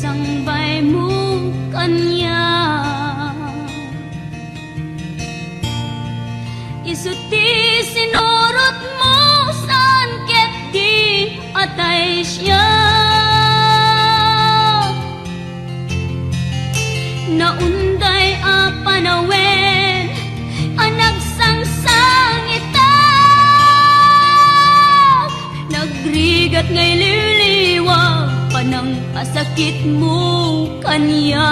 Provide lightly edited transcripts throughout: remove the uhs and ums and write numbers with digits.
sangbay mo kanya. Isuti sinurot mo saan ket di atay siya. Naunday a panawen anag sangsang ita. Nagrigat ngay liliwag panang asakit mo kanya.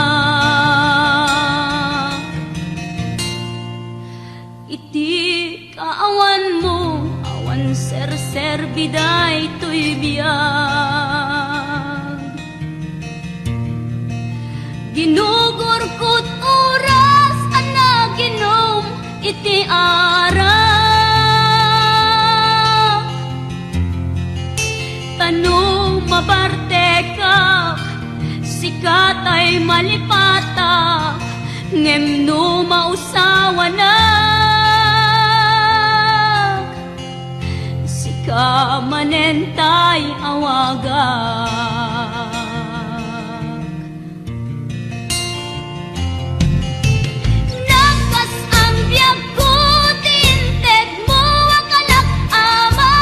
Iti kaawan mo awan ser biday to'y biyag. Ginugurkot oras anaginom iti ara. Tanong mabarte ka sikat ay malipata ngem no mausawa na. Sika manentay awagak. Nakas ang biyag ko tinted mo akalak ama.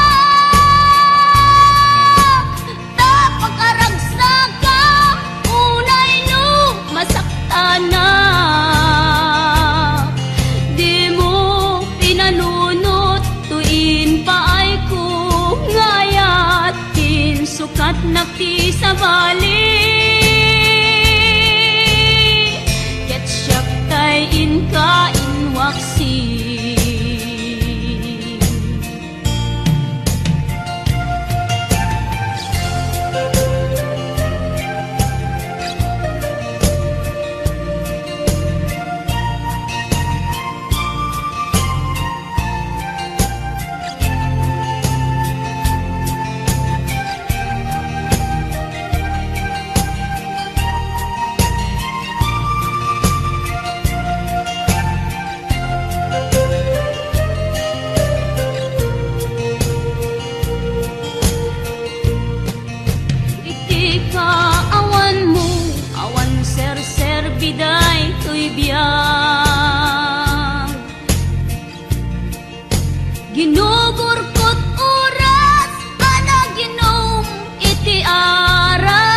Tapakaragsak ka unay no masakta na. Di mo pinanunot tuin paay ko ngayat tin sukat nakti sa bali. Ket siyak tay inka inwaksi. Biday to'y biyag. Ginugurkot oras anaginom iti ara.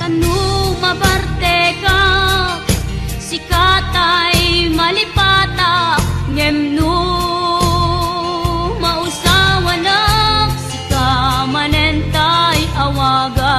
Tanu mabarte ka sikatay malipata ngem no mausawa na. Sika manentay awaga.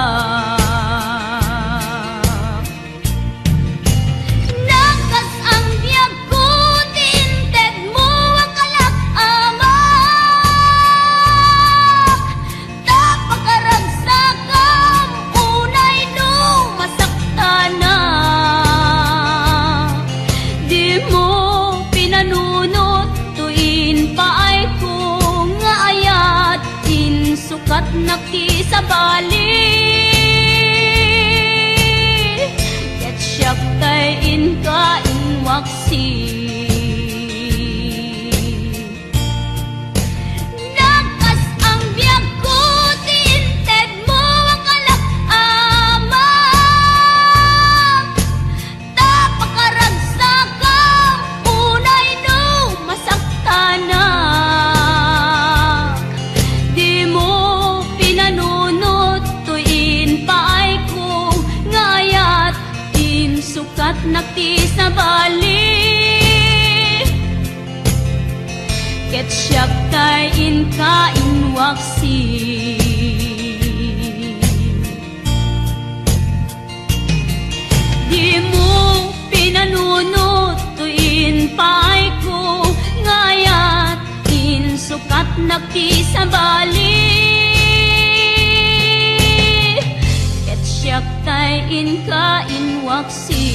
Sukat nakti sa bali. Ket siyak tay inka inwaksi. Nakas ang biyag ko tinted mo akalak ama. Tapakaragsak ka unay no masakta na. Sukat nakti sa bali. Ket siyak tay inka inwaksi. Di mo pinanunot tuin paay ko ngayat in sukat nakti sa bali. Ket siyak tay inka inwaksi.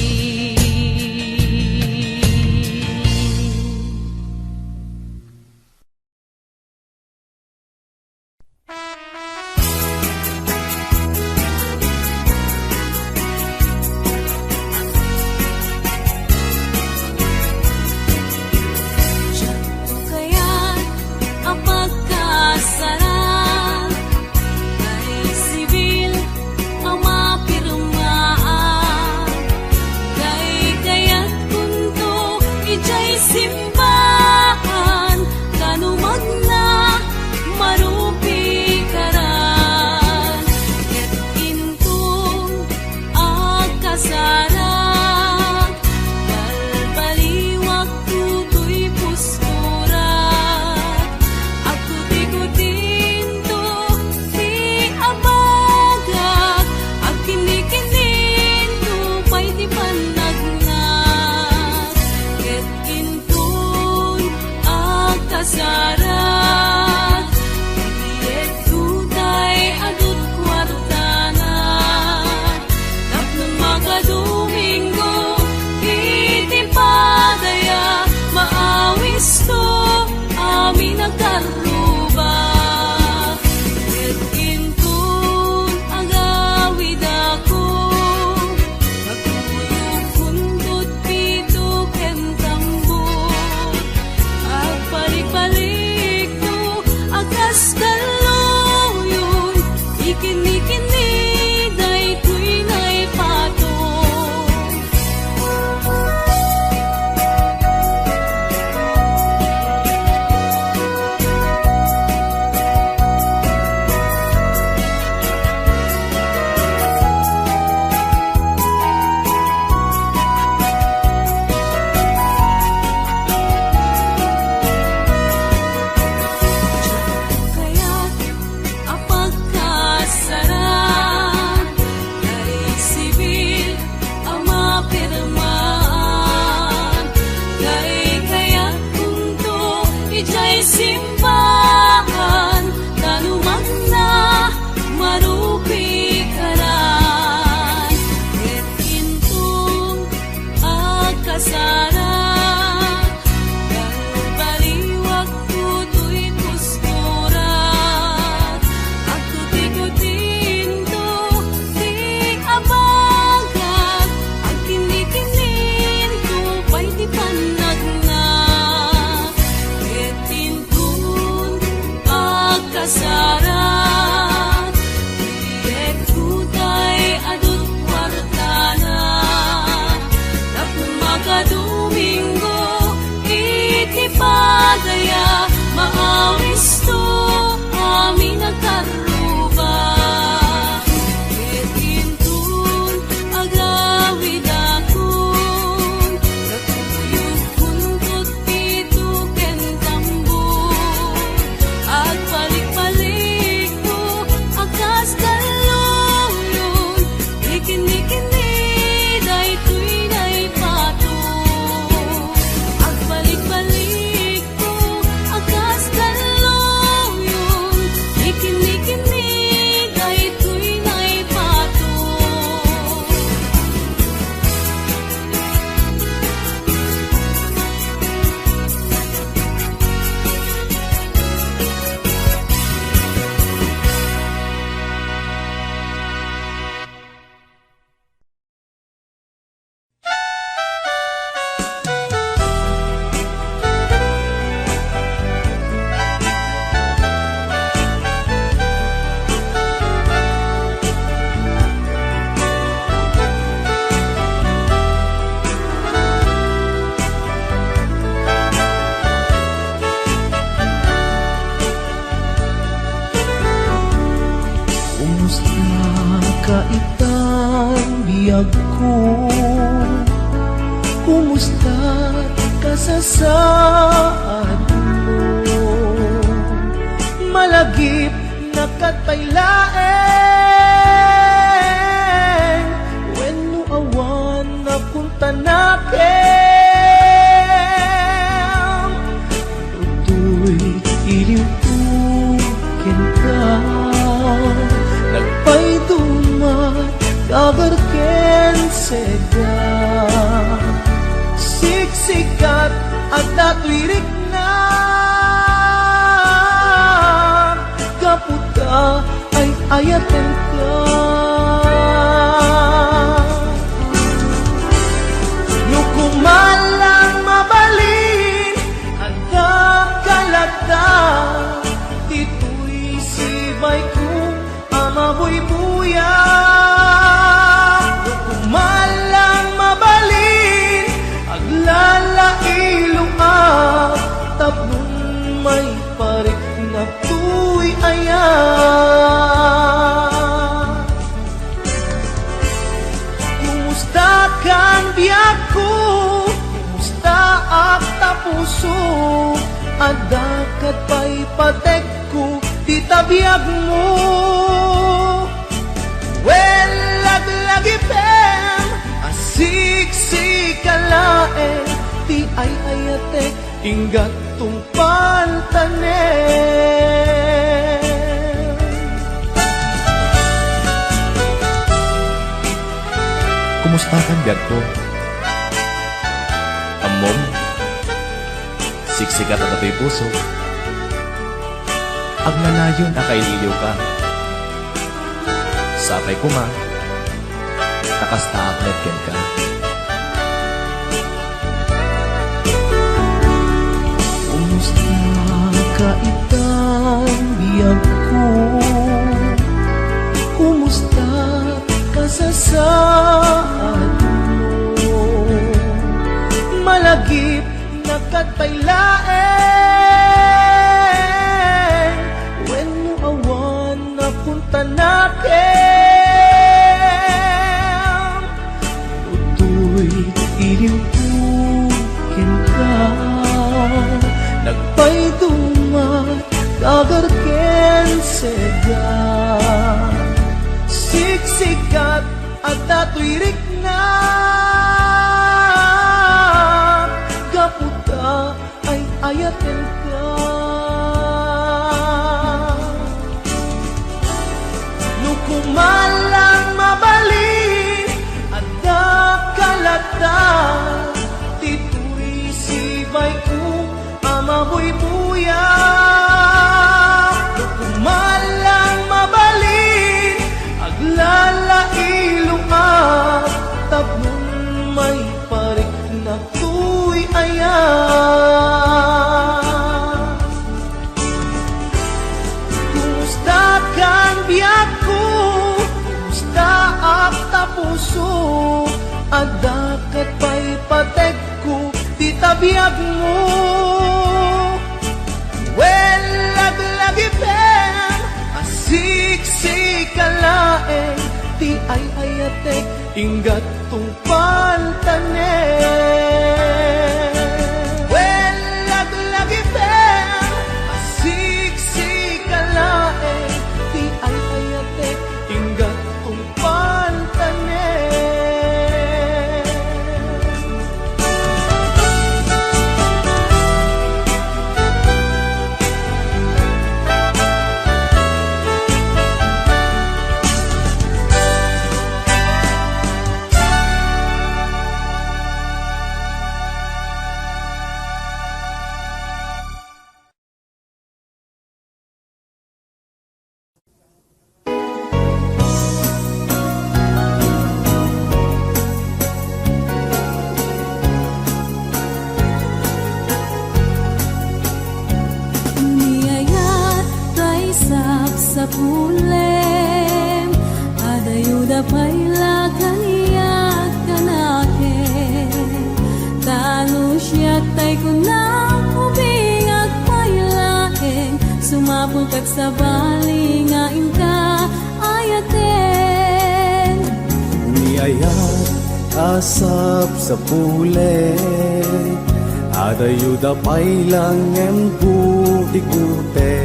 Kaya ang pagkasarap ay awis to amin nagkaruba. Itintun agawid akon, katuyog kuntot pito ken tambor. Agbalik-balik ko akas kaluyon, ikini-kini daytoy nay pato. Agbalik-balik ko akas kaluyon, ikini-kini daytoy nay pato. Kumusta ka itang biyag ko? Kumusta ka sa saad mo? Malagip na katpailaeng, wenno awan na punta nakin. Tutoy iliw ken ka, nagpaydumat kabar ken seda. Siksikat at natwirik na, kaputa ay ayaten ka. Nukumalang mabalin anda kalata, tito'y sibay ko amabuy-buya. Kumalang mabalin aglalailong tapnon may parik na tuy ayan. Kumusta kang biyak ko? Kumusta ak tapuso? Adakat pa'y patek ko di tabiyag mo. Well, laglagipem asiksik-kalaeng, ti ay ayatek inggat tumpal tanem. Kumusta kan biyag ko? Amom, siksikat at ato'y puso. Aglalayon akaililiw ka. Sapay ko ma, nakastaak netken ka. Kumusta ka itang biyag ko? Kumusta ka sa saad mo? Malagip na katpailaeng, wenno awan na punta nakin. Tutoy iliw ken ka, nagpaydumat kagar ken seda. Siksikat at natwirik na, kaputa ay ayaten ka. Nukumalang mabalin ada kalata, tito'y sibay ko amabuy-buya. Nukumalang mabalin aglalailong tapnon may parik na tuy ayan. Kumusta kang biyak ko? Kumusta ak tapuso? Adakat pa'y patek ko di tabiyag mo. Well, siksik kalaeng ti ay ayate inggat tungpan tanen. Well, lagi ben siksik kalaeng ti ay ayate inggat tungpan tanen. Niyayat tay sa pulem adayuda payla kaniyak kanake talo siya tay kunang ubingag paylaeng sumapungkat sa bali nga inka ayaten. Niyayat asap sa pule adayuda pailang emputikute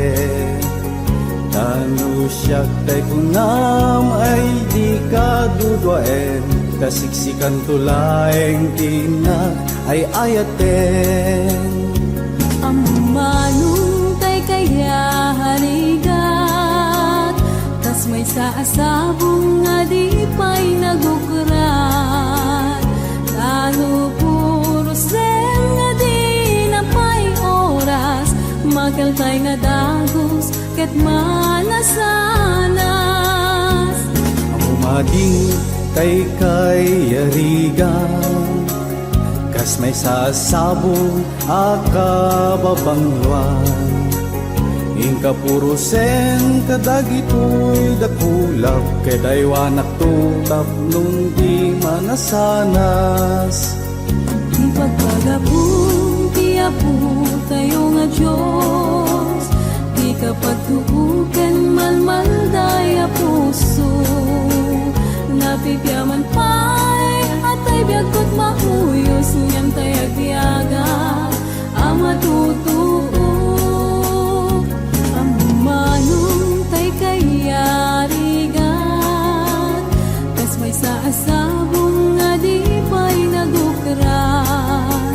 tanu siyak tay kunam ay di kadudwaen kasiksikan tulaeng tina ay ayaten. Amanong tay kaya harigat tas may saasabong nga di pa'y nagukurat talo puro sen nga di na pa'y oras makaltay nga dagos ket manasanas. Umading kay yarigan kas may sasabong akababangluan ingka puro sen kadagitoy dakulap kay daywanak tutap nung di manasanas. Di pagpagapong tiyapo tayo nga Diyos di kapag tuukan malmaldaya puso napipyaman pa'y at ay biyagkot mauyos niyang tayag-yaga ang matutuo ang manong tay kayarigan kas may saasabong nga di pa'y nagukrat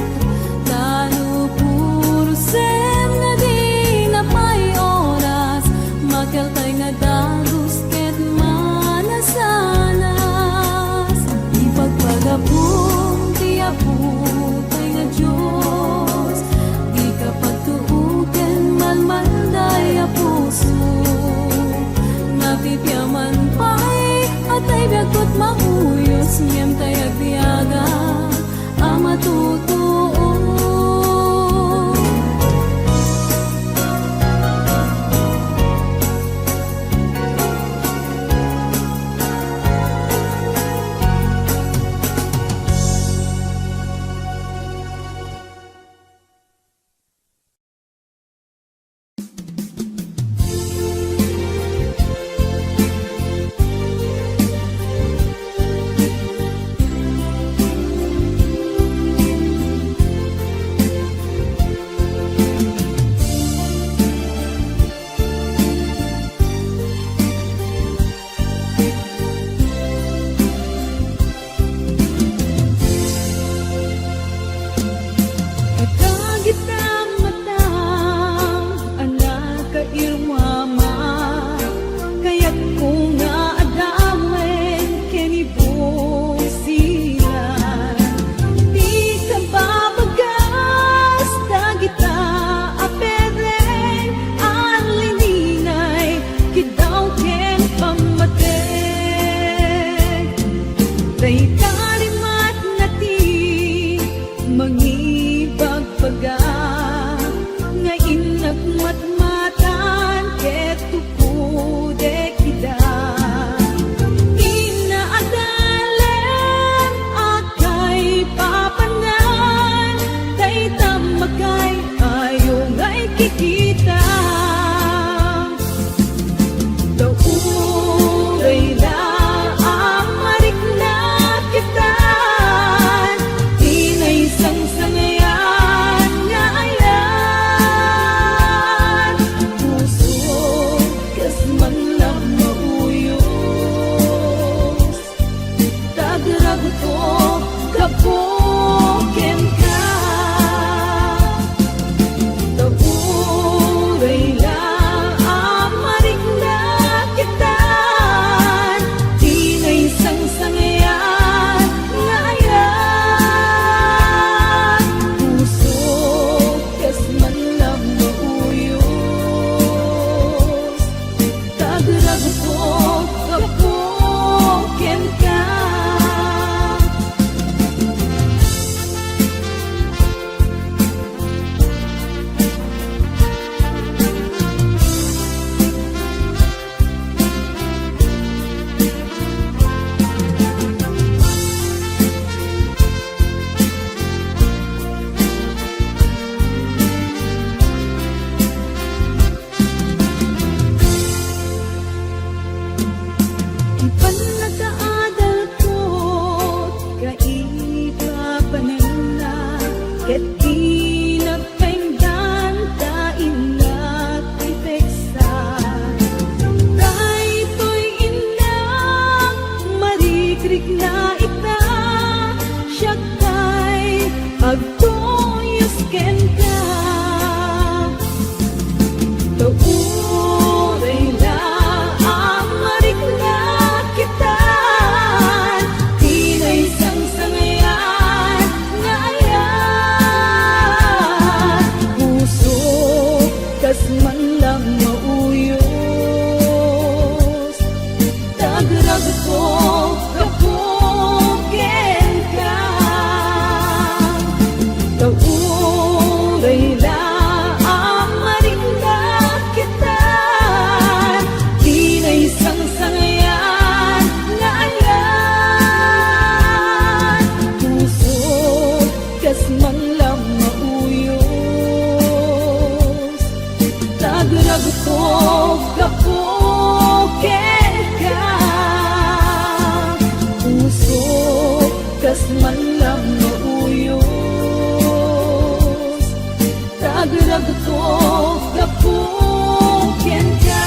talo puro sen na di na pa'y oras makaltay nga dagos ket manasanas. Ipagpagapong tiyapo tay nga Diyos di kapag tuuken malmaldaya puso napipyaman pa'y at ay biyagkot mauyos niyang tayag-yaga ang matutuo. Kita daw lirik na ita, siya kay agtoyos ken ka. Tauray na ang marikna kita, tinay sang sangayan nga ayan. Puso kas man lang mauyos, tagrag ko kapukin ka. Tauray na ang marikna kita, tinay sang sangayan nga ayan. Puso kas man lang mauyos, tagrag ko kapukin ka. Puso kas man lang mauyos, tagrag ko kapukin ka.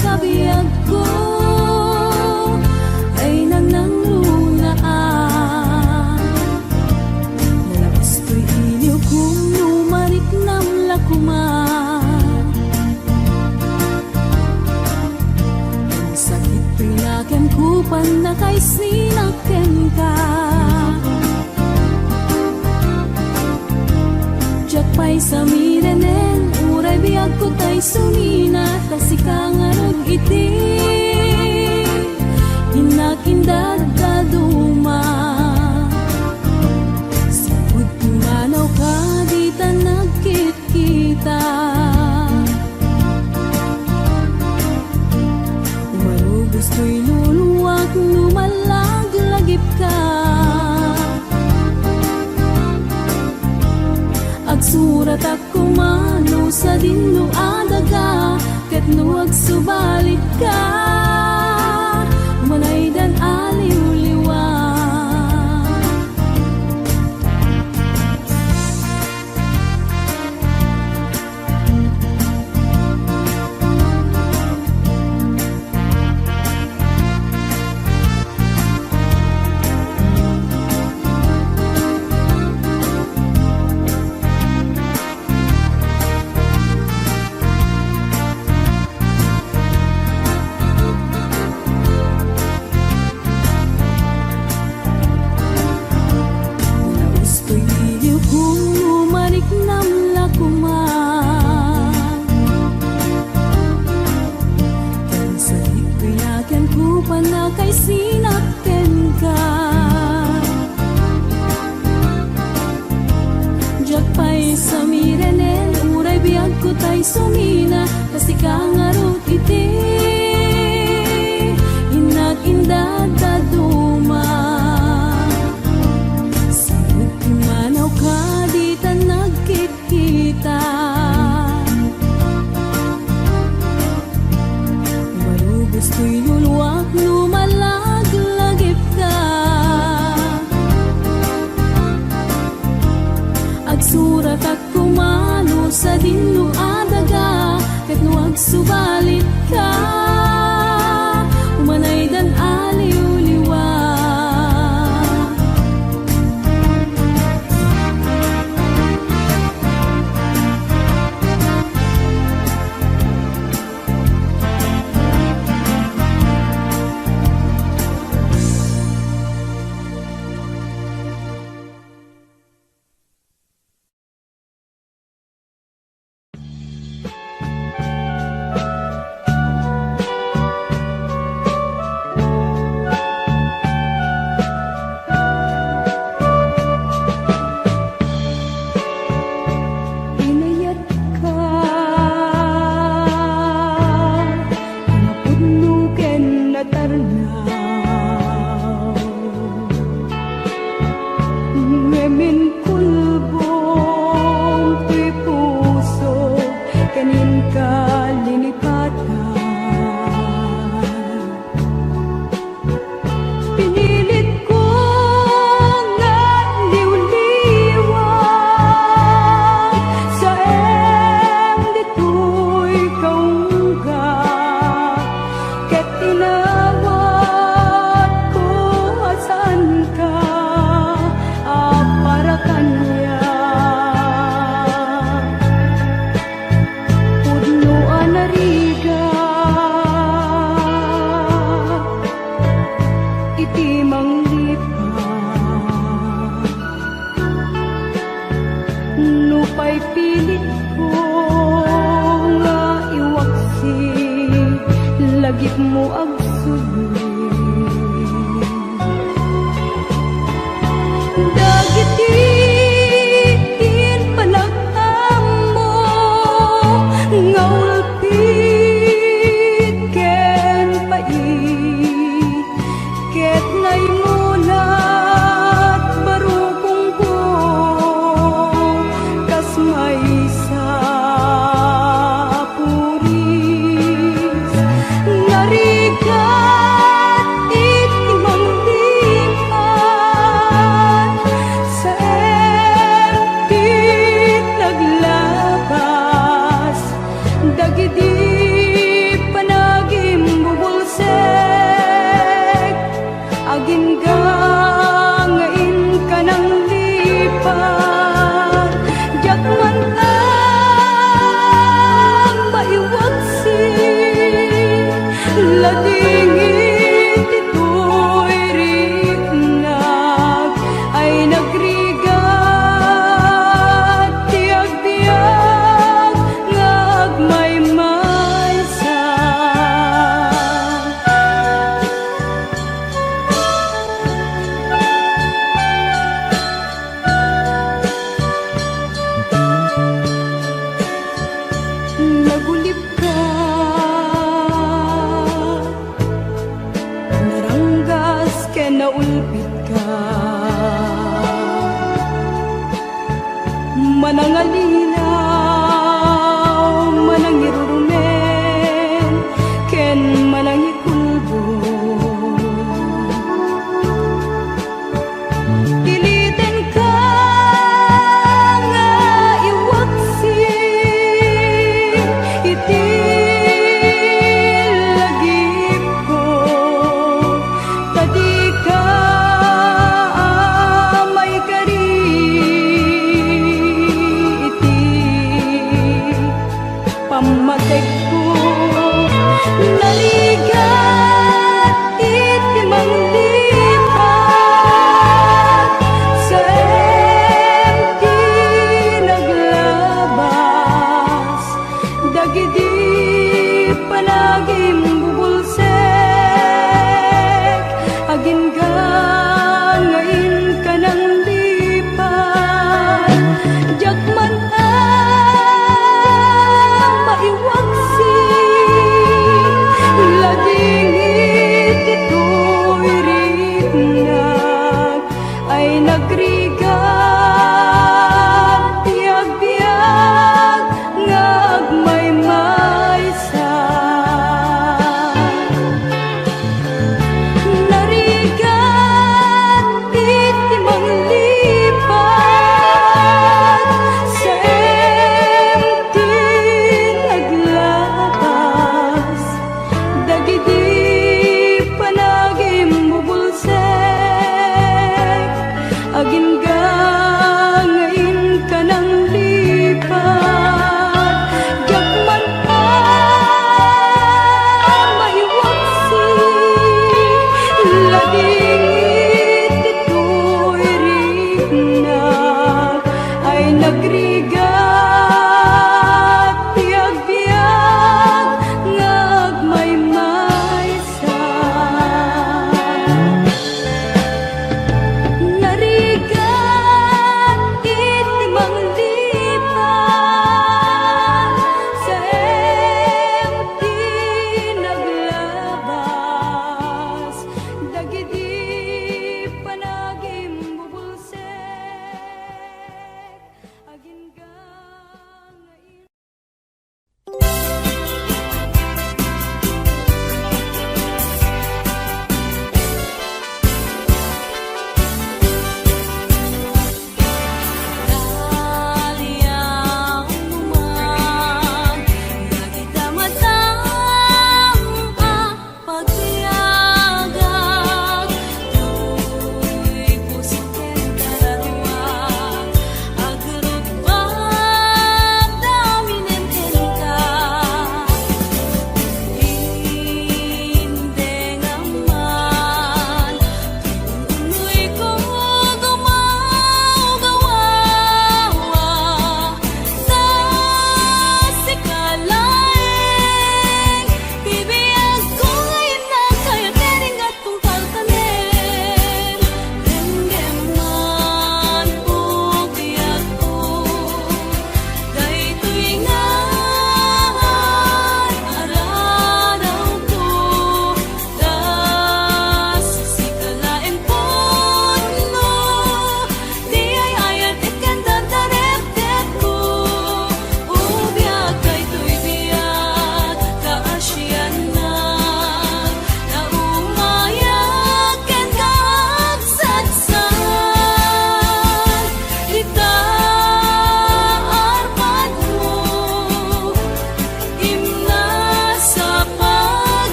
Kabiyak ko ay nang nanglunaan. sa mirenen, uray biyag ko tay sumina, tasikang arog iti. Inakindag kaduma, sabod kumanaw ka, di ta nagkit-kita. Umarugos ko'y luluwag, lumalag-lagip ka. Agsurat at kumano sa dinno adaga, ket no agsubalit ka, manay dan aliw-liwa. Kay sinakten ka, jak pa'y sa mirenen, uray biyag ko tay sumina, kasi kang arot iti, inag-indag kaduma. Sabot kumanaw ka, di ta nagkit-kita. Marugos ko'y luluwak, lumalag-lagip ka. Agsurat at kumano sa dinno adaga, ket no agsubalit ka, umanay dan aliw-liwa. Lagip mo agsulit, dagitin panagamo, ngawalpit ken pait, ket nay mulat barukong ko, kas may sa puris, narigat iti mangdiman, sa empit naglabas, dagiti panagim bubulsek, agim gangain ka ng lipat, jak mantang maiwaksi, ladingit ito'y rignag, ay nagrigat, tiag-tiag naulpit ka. Manangalilaw, manangirurumen, ken manangikulbo. Iliten ka nga iwaksi, iti lagip ko, tadi ka may kari iti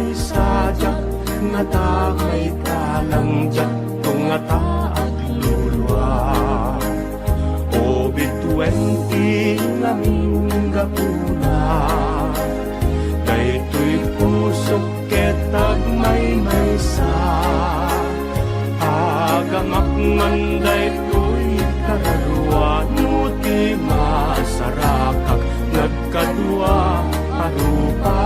may sadyak nga ta may kalangjak tong nga ta at lulwa. O bitwenti namin gapuna daytoy pusok ketag may sa agamak man daytoy kararwa nuti masarakak nagkadua parupa.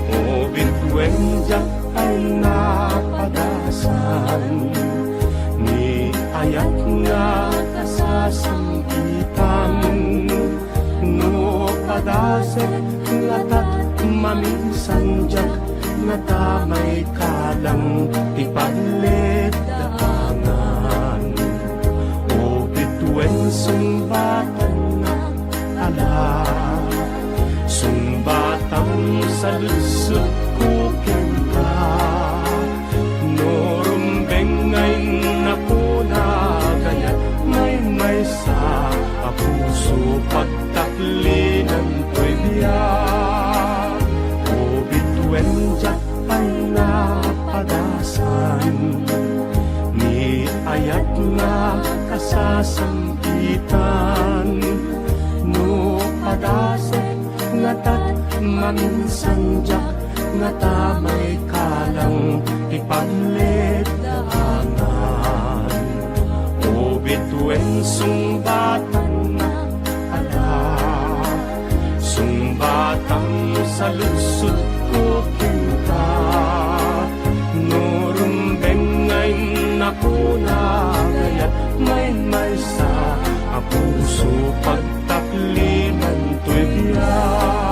O bitwenjak ay napadasan ni ayat nga kasasampitan no padasek latat maminsanjak nga tamay kalang ipalit daangan. O bitwen sumbatan na ala sumbatang sa lusot ko kenta no rumbeng ngay napuna gayat may sa apuso pagtaklinan ko'y biyak. O bitwen jak ay napadasan ni ayat nga kasasampitan no padasek nga tat maminsanjak nga tamay kalang ipaglit daanan. O bitwen sumbatan na ala sumbatang sa lusot ko kinta no rumbeng ngay nakuna gayat may sa apuso pagtaklinan to'y biyak.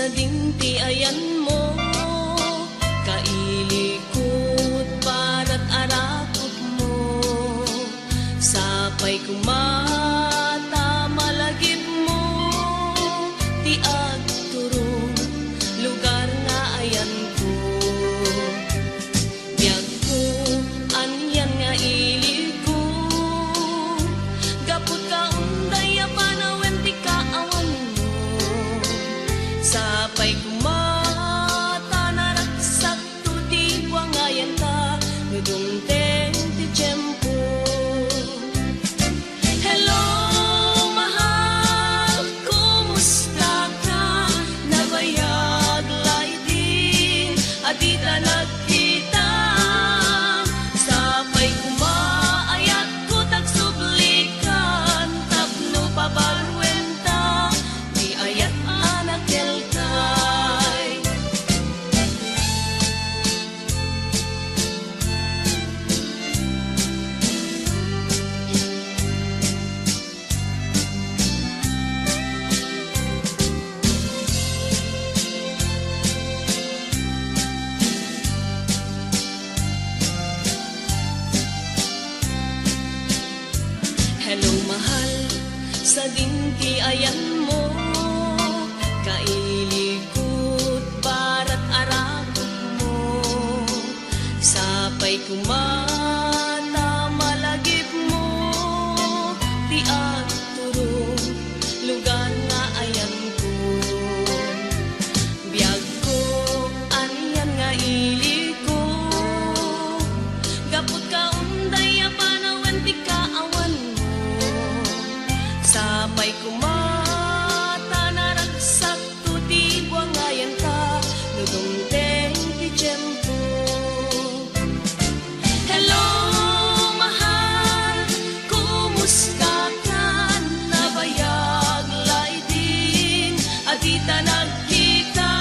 sa dinti ayan mo, kailikot barat arakot mo, sapay kumata malagip mo, ti agturong lugar nga ayan ko. Biyag ko, anyan nga ilig ko, gapot ka unday apanawen ti kaawan mo, sapay kumata naraksak to di wangayan ta, nudungteng ti tiyempo. Hello, mahal, kumusta ka? Nabayag laydin, at di ta nagkita. Sapay kumaayat ko tagsublikan, tapno pabarwenta, di ayat anak kelkay. Hello mahal, sa dinti ayan mo, kailikot barat arakot mo, sapay kumata malagip mo, ti agturong lugar nga ayan ko. Biyag ko, anyan nga ilig ko, gapot ka unday apanawan ti kaawan mo, sapay kumata naragsak to di buwangayan ka, nudungteng ti tiyempo. Hello, mahal, kumusta ka? Nabayag laydin, at di ta nagkita.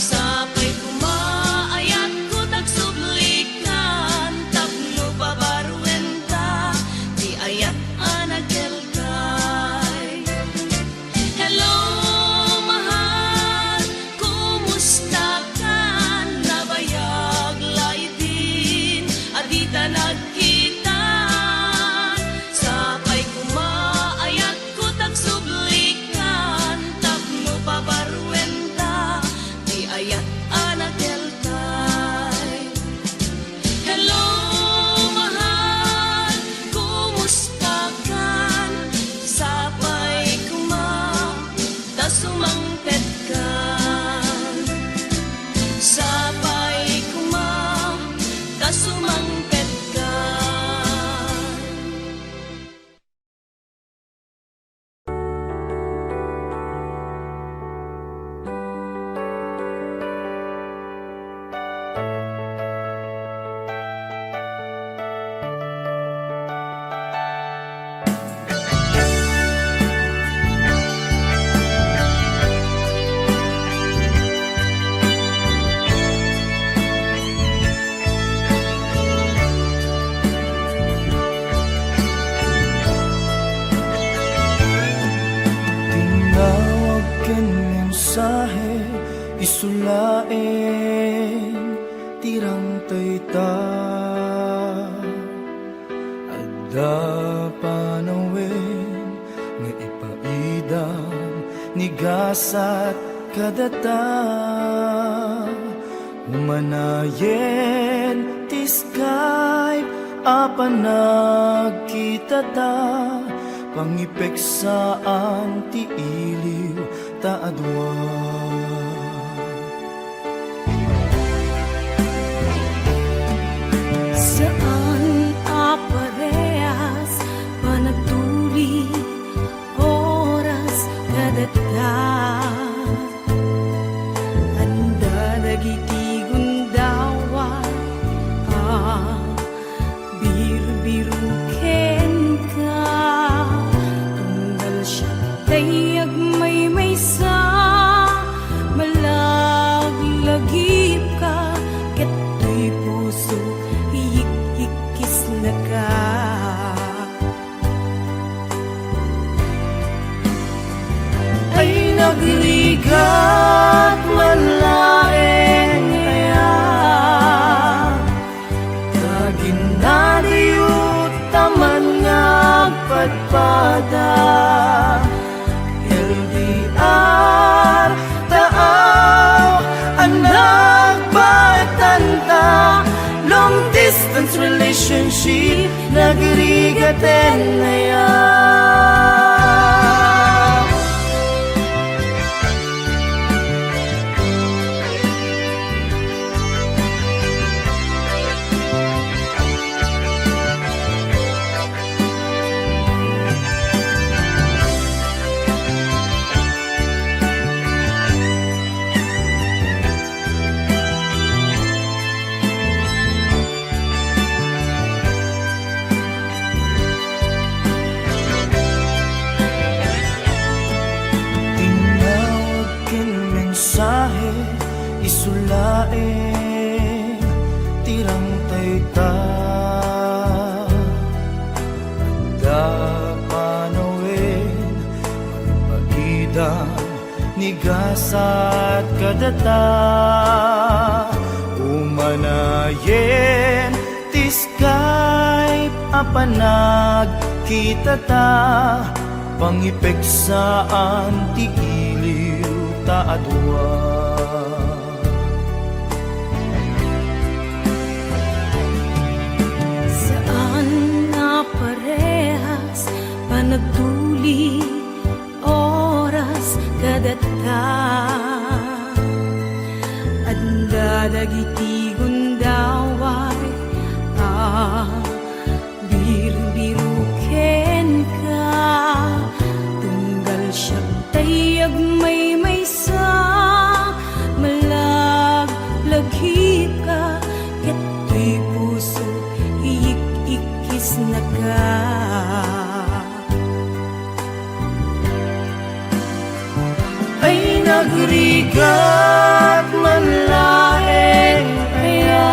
Sapay kumaayat ko tagsublikan, tapno babarwenta, di ayat anak kelkay. Hello, mahal, kumusta ka? Nabayag laydin, at di ta nagkita. Sapay kumaayat ko tagsublikan, tapno pabarwenta, di ayat anak kelkay. Hello, mahal, kumusta ka? Sapay kumata sumangpet ka, sapay kumata sumangpet ka. Tinawag ken mensahe isulaeng tirang tayta adda panawen nga ipaidam ni gasat kadata umanayen ti Skype apan nagkita ta pangipeksaan ti iliw ta adwa. Saan aparehas panagtuli oras kadata, anda dagiti gundawa biru-biru ken ka, tunggal siya tayag may sa relationship nagrigaten na yan. Tinawag ken mensahe isulain tirang tayta anda panawin magpagidan nigasat kadata umanayen ti Skype apanag kita ta pangipeksaan ti iliw ta adwa. Saan na parehas panagduli oras kadata anda dagiti gundaway biru-biru ken ka tunggal siya tayag may sa malaglaghip ka keto'y puso iik-ikis na ka. Ay nagrigat man laeng aya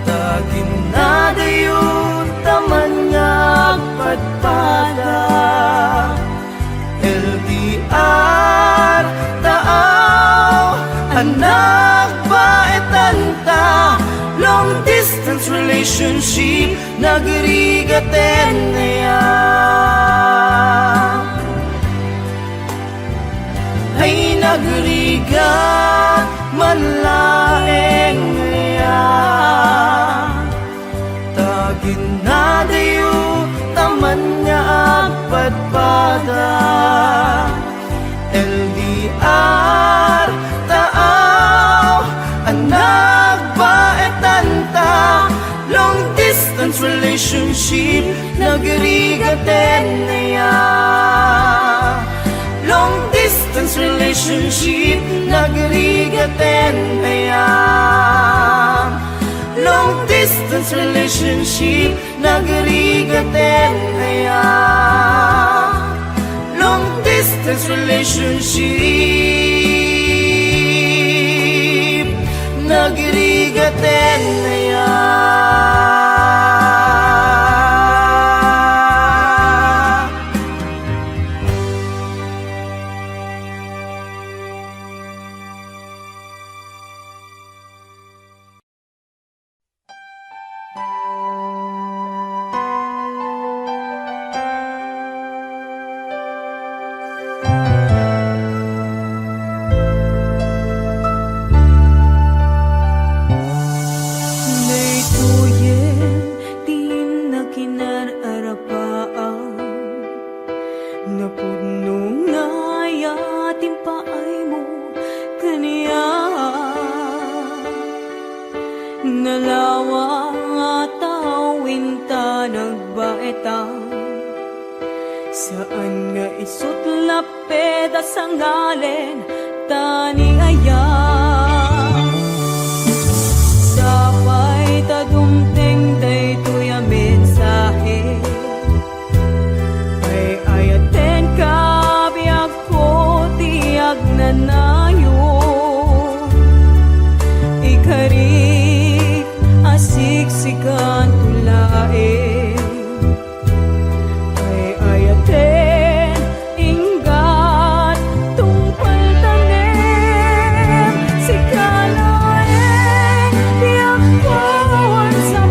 tagin na dayon taman ngagpadpada LDR taaw anak baetanta long distance relationship nagrigaten na yan. Ay nagrigat man laeng aya tagin na dayo taman nga agpadpada LDR taaw anak baetanta long distance relationship nagrigaten na yan. Long distance relationship nagrigaten na yan. Long distance relationship nagrigaten na yan. Long distance relationship nagrigaten na yan. Nalawa tawin ta nagbaetang saan nga isutlap peda sangalen tani aya sapay ta dumteng daytoy a mensahe ay ayaten ka biag ko tiag nanayo ikarik asiksikan tulae ay ayaten inggat tungpal tanem si kalae biak kawan sa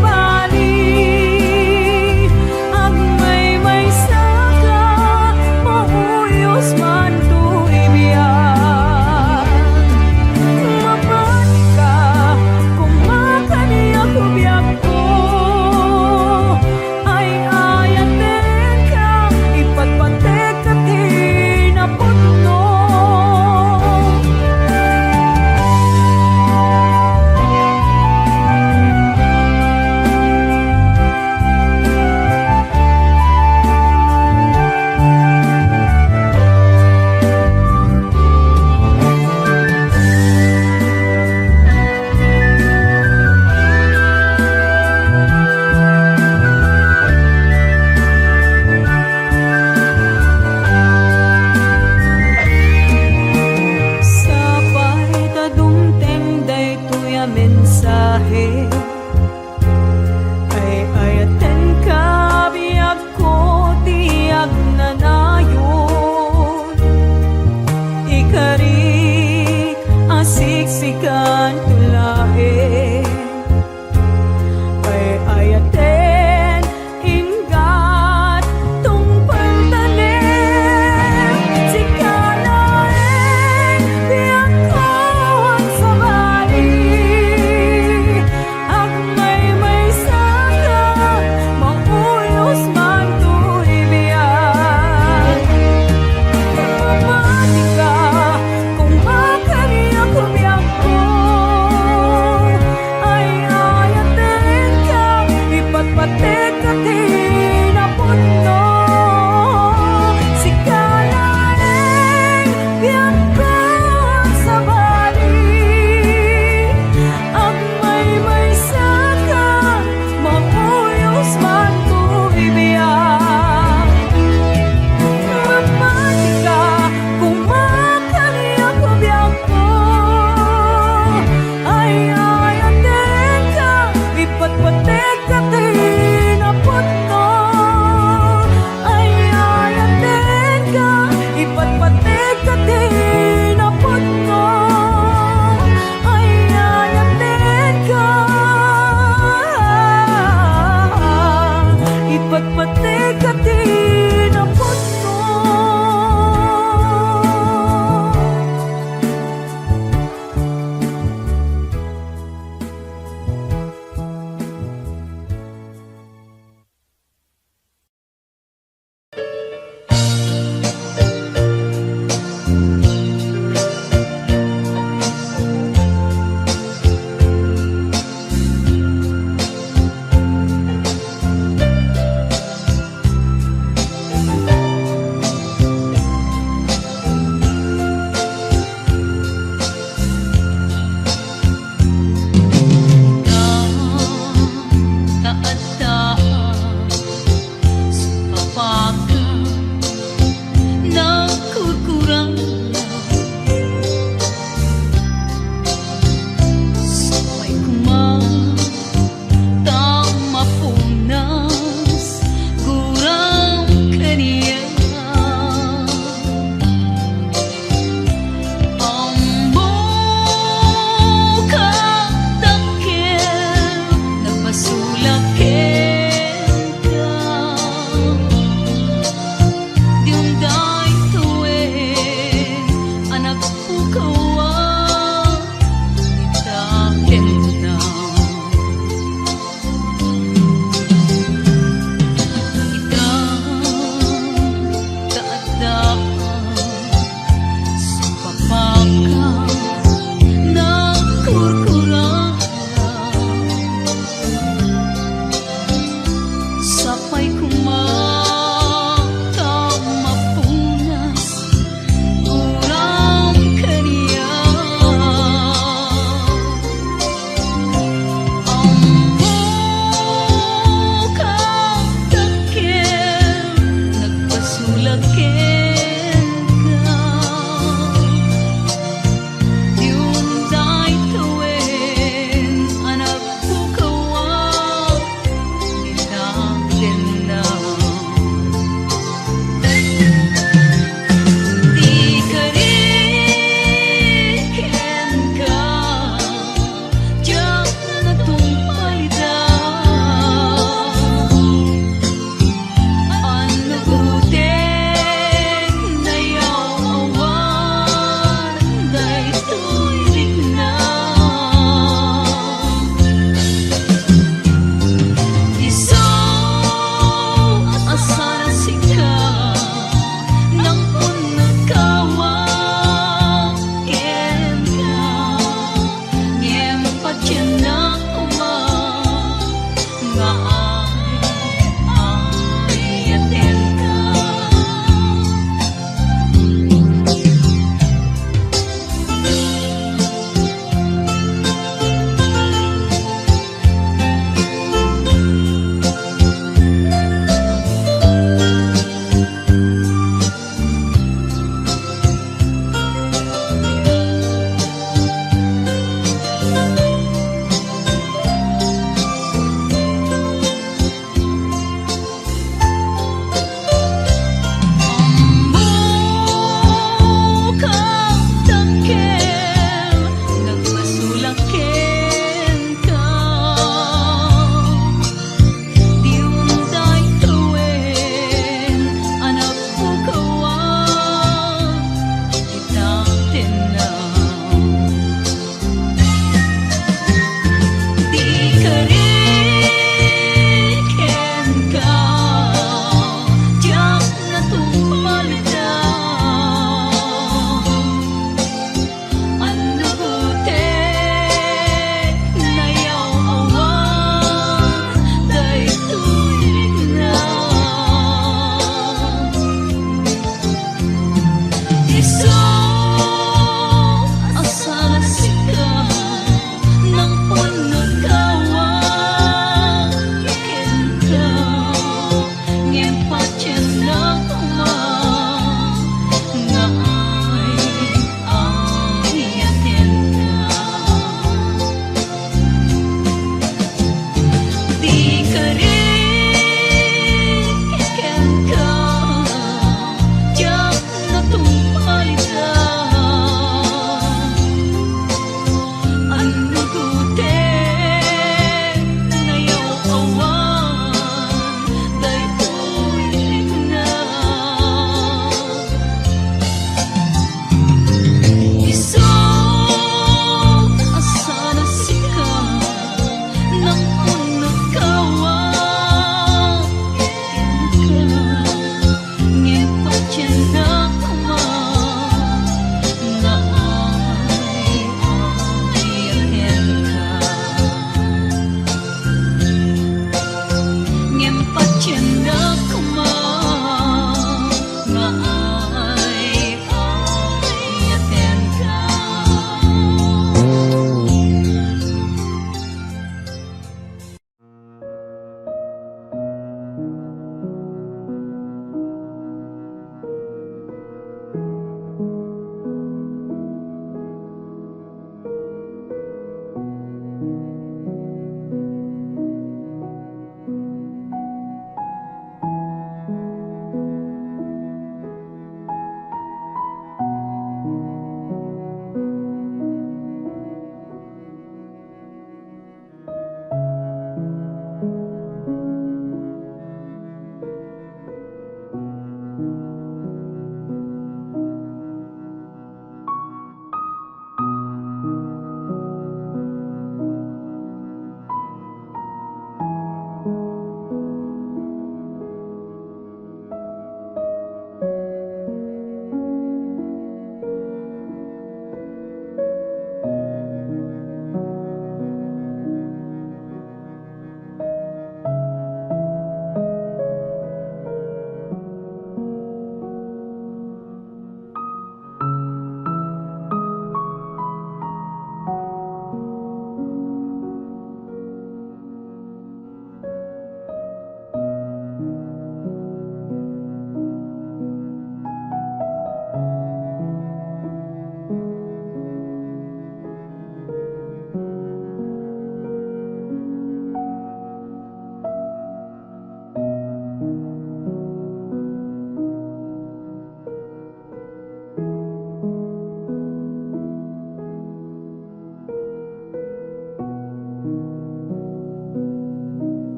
mensahe